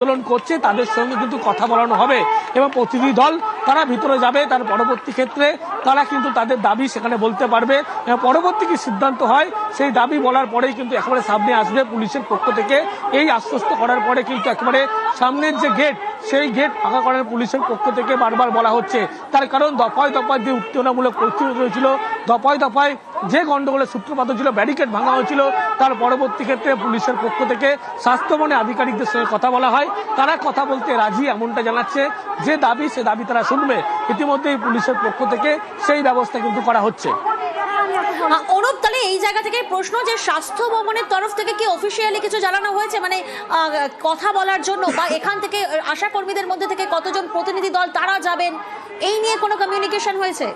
আন্দোলন করছে তাদের সঙ্গে কিন্তু কথা বলানো হবে এবং প্রতিনিধি দল তারা ভিতরে যাবে, তার পরবর্তী ক্ষেত্রে তারা কিন্তু তাদের দাবি সেখানে বলতে পারবে এবং পরবর্তী কি সিদ্ধান্ত হয় সেই দাবি বলার পরেই কিন্তু একেবারে সামনে আসবে পুলিশের পক্ষ থেকে। এই আশ্বস্ত করার পরে কিন্তু একেবারে সামনের যে গেট সেই গেট ফাঁকা করার পুলিশের পক্ষ থেকে বারবার বলা হচ্ছে। তার কারণ দফায় দফায় যে উত্তেজনামূলক পরিস্থিতি হয়েছিল, দফায় দফায় যে গন্ডগোলের সূত্রপাত হয়েছিল, ব্যারিকেড ভাঙা হয়েছিল, তার পরবর্তী ক্ষেত্রে পুলিশের পক্ষ থেকে স্বাস্থ্যমনে আধিকারিকদের সঙ্গে কথা বলা হয়, তারা কথা বলতে রাজি এমনটা জানাচ্ছে। যে দাবি সে দাবি তারা শুনবে। ইতিমধ্যেই পুলিশের পক্ষ থেকে সেই ব্যবস্থা কিন্তু করা হচ্ছে। অনুপ, তাহলে এই জায়গা থেকে প্রশ্ন যে স্বাস্থ্য ভবনের তরফ থেকে কি অফিসিয়ালি কিছু জানানো হয়েছে, মানে কথা বলার জন্য, বা এখান থেকে আশা কর্মীদের মধ্যে থেকে কতজন প্রতিনিধি দল তারা যাবেন, এই নিয়ে কোনো কমিউনিকেশন হয়েছে?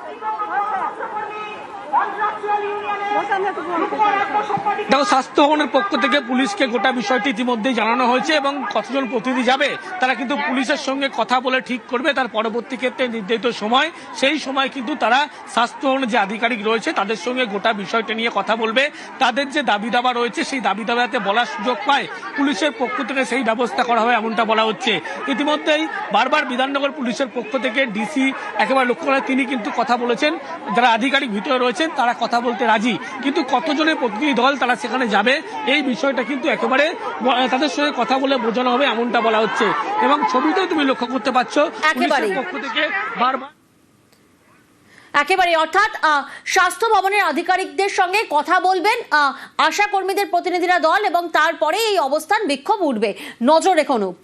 দেখো, স্বাস্থ্য ভবনের পক্ষ থেকে পুলিশকে গোটা বিষয়টি ইতিমধ্যেই জানানো হয়েছে এবং কতজন প্রতিনিধি যাবে তারা কিন্তু পুলিশের সঙ্গে কথা বলে ঠিক করবে। তার পরবর্তী ক্ষেত্রে নির্ধারিত সময়, সেই সময় কিন্তু তারা স্বাস্থ্য ভবনের যে আধিকারিক রয়েছে তাদের সঙ্গে গোটা বিষয়টা নিয়ে কথা বলবে। তাদের যে দাবি দাবা রয়েছে সেই দাবি দাবাতে বলার সুযোগ পায় পুলিশের পক্ষ থেকে সেই ব্যবস্থা করা হয় এমনটা বলা হচ্ছে। ইতিমধ্যেই বারবার বিধাননগর পুলিশের পক্ষ থেকে ডিসি একেবারে লক্ষ্য করে তিনি কিন্তু কথা বলেছেন, যারা আধিকারিক ভিতরে রয়েছেন তারা কথা বলতে রাজি, কিন্তু কতজনের প্রতিনিধি দল তারা সেখানে যাবে এই বিষয়টা কিন্তু একেবারে তাদের সঙ্গে কথা বলে বোঝানো হবে এমনটা বলা হচ্ছে। এবং ছবিতেও তুমি লক্ষ্য করতে পারছো পুলিশের পক্ষ থেকে বারবার একেবারে, অর্থাৎ স্বাস্থ্য ভবনের আধিকারিকদের সঙ্গে কথা বলবেন আশা কর্মীদের প্রতিনিধিরা দল, এবং তারপরে এই অবস্থান বিক্ষোভ উঠবে। নজর রেখো অনুপ।